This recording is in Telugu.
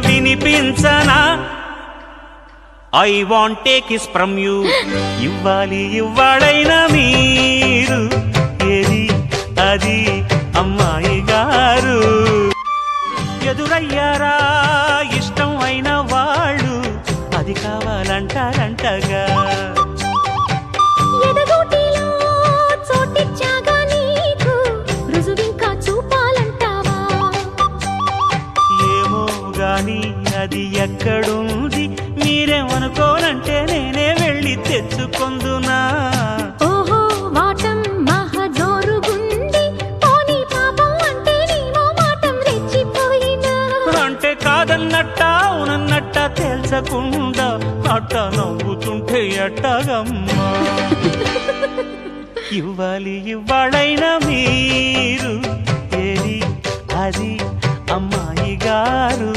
వినిపించనా I want take kiss from you ఇవ్వాలి ఇవ్వాడైనా మీరు ఏది అది అమ్మాయి గారు ఎదురయ్యారా ఇష్టం అయిన వాళ్ళు అది కావాలంటారంటగా ఏమో గాని అది ఎక్కడుంది మీరేమనుకోనంటే నేనే వెళ్ళి తెచ్చుకొందునా ఓహో వాటం మహజోరుగుంది పోనీ పాపం అంటే నీమో మాటం రెచ్చిపోయినా అంటే కాదన్నట్ట అవునన్నట్ట తెలుసకుండా అట్ట నవ్వుతుంటే ఎట్టగమ్మా ఇవ్వాలి ఇవ్వాడైనా మీరు ఏది అది అమ్మాయి గారు